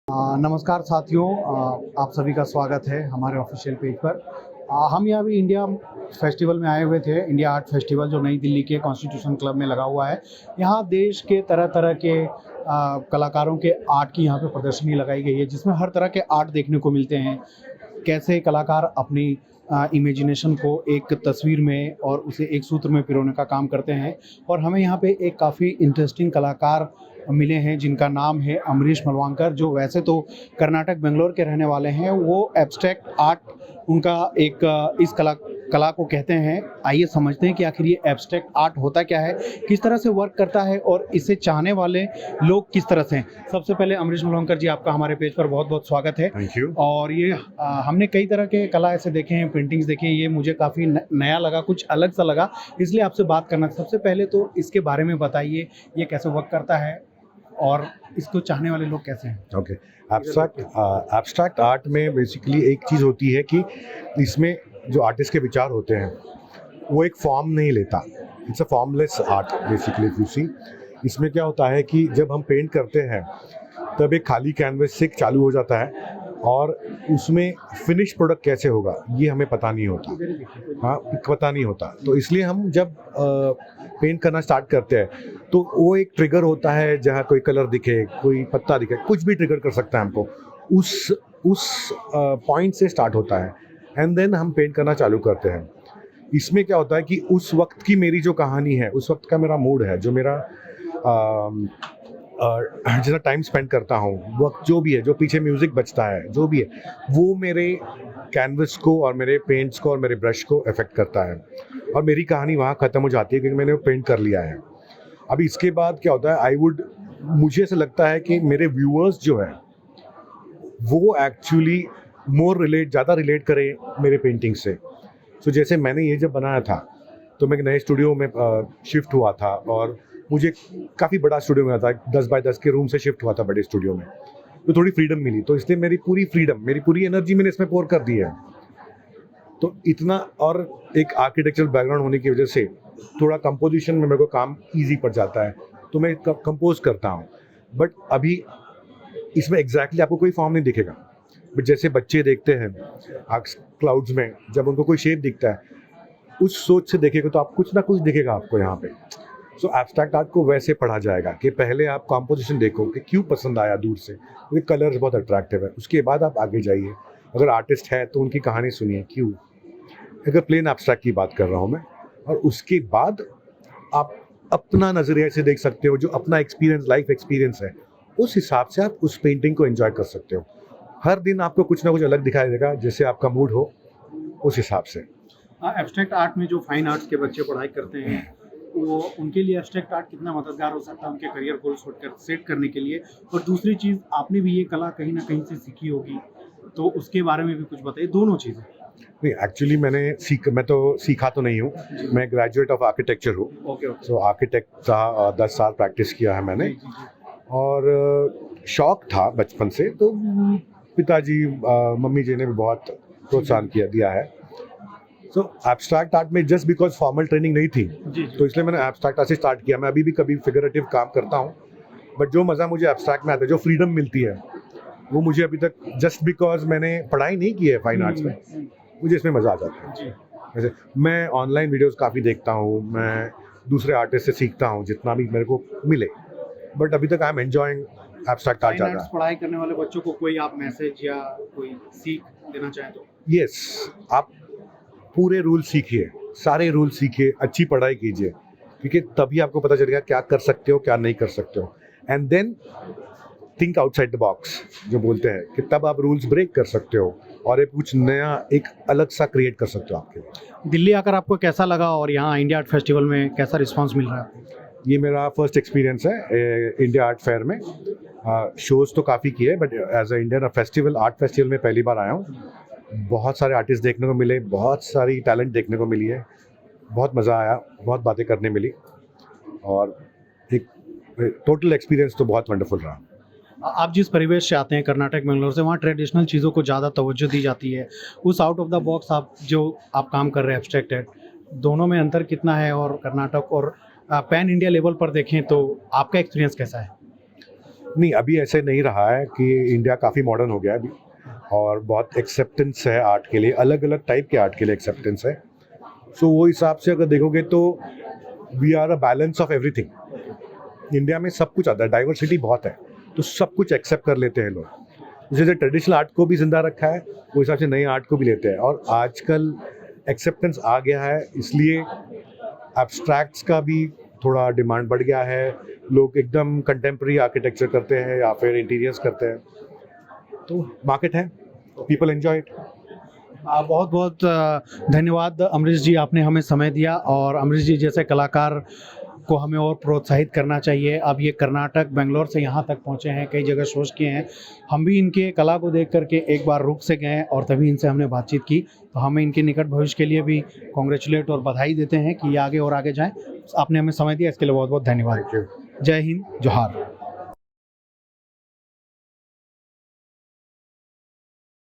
नमस्कार साथियों, आप सभी का स्वागत है हमारे ऑफिशियल पेज पर। हम यहाँ भी इंडिया फेस्टिवल में आए हुए थे। इंडिया आर्ट फेस्टिवल जो नई दिल्ली के कॉन्स्टिट्यूशन क्लब में लगा हुआ है। यहाँ देश के तरह तरह के कलाकारों के आर्ट की यहाँ पे प्रदर्शनी लगाई गई है, जिसमें हर तरह के आर्ट देखने को मिलते हैं। कैसे कलाकार अपनी इमेजिनेशन को एक तस्वीर में और उसे एक सूत्र में पिरोने का काम करते हैं। और हमें यहाँ पे एक काफ़ी इंटरेस्टिंग कलाकार मिले हैं जिनका नाम है अमरीश मलवांकर, जो वैसे तो कर्नाटक बेंगलोर के रहने वाले हैं। वो एब्स्ट्रैक्ट आर्ट उनका एक इस कला को कहते हैं। आइए समझते हैं कि आखिर ये एब्स्ट्रैक्ट आर्ट होता क्या है, किस तरह से वर्क करता है और इसे चाहने वाले लोग किस तरह से हैं। सबसे पहले अमरीश मलवांकर जी, आपका हमारे पेज पर बहुत बहुत स्वागत है। Thank you. और ये हमने कई तरह के कला ऐसे देखे हैं, पेंटिंग्स देखे हैं। ये मुझे काफ़ी नया लगा, कुछ अलग सा लगा, इसलिए आपसे बात करना। सबसे पहले तो इसके बारे में बताइए, ये कैसे वर्क करता है और इसको चाहने वाले लोग कैसे हैं। ओके, एब्स्ट्रैक्ट आर्ट में बेसिकली एक चीज़ होती है कि इसमें जो आर्टिस्ट के विचार होते हैं वो एक फॉर्म नहीं लेता। It's a formless art basically. You see, इसमें क्या होता है कि जब हम पेंट करते हैं तब एक खाली कैनवस से चालू हो जाता है और उसमें फिनिश प्रोडक्ट कैसे होगा ये हमें पता नहीं होता। हाँ, पता नहीं होता। तो इसलिए हम जब पेंट करना स्टार्ट करते हैं तो वो एक ट्रिगर होता है, जहाँ कोई कलर दिखे, कोई पत्ता दिखे, कुछ भी ट्रिगर कर सकता है हमको। उस पॉइंट से स्टार्ट होता है एंड देन हम पेंट करना चालू करते हैं। इसमें क्या होता है कि उस वक्त की मेरी जो कहानी है, उस वक्त का मेरा मूड है, जो मेरा जितना टाइम स्पेंड करता हूँ, वक्त जो भी है, जो पीछे म्यूज़िक बजता है, जो भी है, वो मेरे कैनवस को और मेरे पेंट्स को और मेरे ब्रश को अफेक्ट करता है और मेरी कहानी वहाँ ख़त्म हो जाती है क्योंकि मैंने वो पेंट कर लिया है। अभी इसके बाद क्या होता है, मुझे ऐसा लगता है कि मेरे व्यूअर्स जो है वो एक्चुअली ज़्यादा रिलेट करें मेरे पेंटिंग से। सो जैसे मैंने ये जब बनाया था तो मैं एक नए स्टूडियो में शिफ्ट हुआ था और मुझे काफ़ी बड़ा स्टूडियो में था, 10 बाय 10 के रूम से शिफ्ट हुआ था बड़े स्टूडियो में। तो थोड़ी फ्रीडम मिली, तो इसलिए मेरी पूरी एनर्जी मैंने इसमें पोर कर दी है। तो इतना, और एक आर्किटेक्चरल बैकग्राउंड होने की वजह से थोड़ा कंपोजिशन में मेरे को काम ईजी पड़ जाता है, तो मैं कंपोज करता हूँ। बट अभी इसमें एग्जैक्टली आपको कोई फॉर्म नहीं दिखेगा, बट जैसे बच्चे देखते हैं क्लाउड्स में, जब उनको कोई शेप दिखता है, उस सोच से देखेगा तो आप कुछ ना कुछ दिखेगा आपको यहाँ पे। सो एब्स्ट्रैक्ट आर्ट को वैसे पढ़ा जाएगा कि पहले आप कॉम्पोजिशन देखो कि क्यों पसंद आया दूर से, क्योंकि कलर्स बहुत अट्रैक्टिव है। उसके बाद आप आगे जाइए, अगर आर्टिस्ट है तो उनकी कहानी सुनिए क्यों। अगर प्लेन एब्स्ट्रैक्ट की बात कर रहा हूँ मैं, और उसके बाद आप अपना नज़रिए से देख सकते हो, जो अपना एक्सपीरियंस, लाइफ एक्सपीरियंस है, उस हिसाब से आप उस पेंटिंग को एंजॉय कर सकते हो। हर दिन आपको कुछ ना कुछ अलग दिखाई देगा, जैसे आपका मूड हो उस हिसाब से। एब्स्ट्रैक्ट आर्ट में जो फाइन आर्ट्स के बच्चे पढ़ाई करते हैं, वो उनके लिए एब्स्ट्रैक्ट आर्ट कितना मददगार हो सकता है उनके करियर गोल सेट करने के लिए। और दूसरी चीज़, आपने भी ये कला कहीं ना कहीं से सीखी होगी, तो उसके बारे में भी कुछ बताइए, दोनों चीज़ें। नहीं, एक्चुअली मैं तो सीखा तो नहीं हूँ, मैं ग्रेजुएट ऑफ आर्किटेक्चर हूँ। ओके। सो आर्किटेक्ट था, 10 साल प्रैक्टिस किया है मैंने। और शौक था बचपन से, तो पिताजी मम्मी जी ने भी बहुत प्रोत्साहन दिया है। सो एब्स्ट्रैक्ट आर्ट में जस्ट बिकॉज फॉर्मल ट्रेनिंग नहीं थी, तो इसलिए मैंने एब्स्ट्रैक्ट आर्ट से स्टार्ट किया। मैं अभी भी कभी फिगरेटिव काम करता हूँ, बट जो मज़ा मुझे एब्स्ट्रैक्ट में आता है, जो फ्रीडम मिलती है, वो मुझे अभी तक, जस्ट बिकॉज मैंने पढ़ाई नहीं की है फाइन आर्ट्स में, मुझे इसमें मज़ा आ जाता है। जैसे मैं ऑनलाइन वीडियोस काफ़ी देखता हूँ, मैं दूसरे आर्टिस्ट से सीखता हूँ जितना भी मेरे को मिले, बट अभी तक I am enjoying abstract art ज़्यादा। पढ़ाई करने वाले बच्चों को कोई आप मैसेज या कोई सीख देना चाहें तो? यस, आप पूरे रूल सीखिए, सारे रूल सीखिए, अच्छी पढ़ाई कीजिए, क्योंकि तभी आपको पता चलेगा क्या कर सकते हो, क्या नहीं कर सकते हो। And then think outside the box, जो बोलते हैं, कि तब आप रूल्स ब्रेक कर सकते हो और एक कुछ नया, एक अलग सा क्रिएट कर सकते हो आपके लिए। दिल्ली आकर आपको कैसा लगा और यहाँ इंडिया आर्ट फेस्टिवल में कैसा रिस्पांस मिल रहा है आपको? ये मेरा फर्स्ट एक्सपीरियंस है इंडिया आर्ट फेयर में। शोज़ तो काफ़ी किए, but as a Indian art festival में पहली बार आया हूँ। बहुत सारे आर्टिस्ट देखने को मिले, बहुत सारी टैलेंट देखने को मिली है, बहुत मज़ा आया, बहुत बातें करने मिली, और एक टोटल एक्सपीरियंस तो बहुत वंडरफुल रहा। आप जिस परिवेश से आते हैं, कर्नाटक बेंगलोर से, वहाँ ट्रेडिशनल चीज़ों को ज़्यादा तवज्जो दी जाती है। उस आउट ऑफ द बॉक्स आप काम कर रहे हैं एब्स्ट्रैक्ट आर्ट, दोनों में अंतर कितना है? और कर्नाटक और पैन इंडिया लेवल पर देखें तो आपका एक्सपीरियंस कैसा है? नहीं, अभी ऐसे नहीं रहा है कि इंडिया काफ़ी मॉडर्न हो गया है अभी, और बहुत एक्सेप्टेंस है आर्ट के लिए, अलग अलग टाइप के आर्ट के लिए एक्सेप्टेंस है। सो वो हिसाब से अगर देखोगे तो we are a balance of everything. India में सब कुछ आता है, डाइवर्सिटी बहुत है, तो सब कुछ एक्सेप्ट कर लेते हैं लोग। जैसे ट्रेडिशनल आर्ट को भी जिंदा रखा है, वो हिसाब से नए आर्ट को भी लेते हैं। और आजकल एक्सेप्टेंस आ गया है, इसलिए एब्स्ट्रैक्ट्स का भी थोड़ा डिमांड बढ़ गया है। लोग एकदम कंटेम्प्रेरी आर्किटेक्चर करते हैं या फिर इंटीरियर्स करते हैं, तो मार्केट है, पीपल एंजॉय इट। बहुत बहुत धन्यवाद अमरीश जी, आपने हमें समय दिया, और अमरीश जी जैसे कलाकार को हमें और प्रोत्साहित करना चाहिए। अब ये कर्नाटक बेंगलोर से यहाँ तक पहुँचे हैं, कई जगह शोज किए हैं। हम भी इनके कला को देख करके एक बार रुक से गए और तभी इनसे हमने बातचीत की, तो हमें इनके निकट भविष्य के लिए भी कॉन्ग्रेचुलेट और बधाई देते हैं कि ये आगे और आगे जाएं। आपने हमें समय दिया, इसके लिए बहुत बहुत धन्यवाद। Thank you. जय हिंद, जोहार।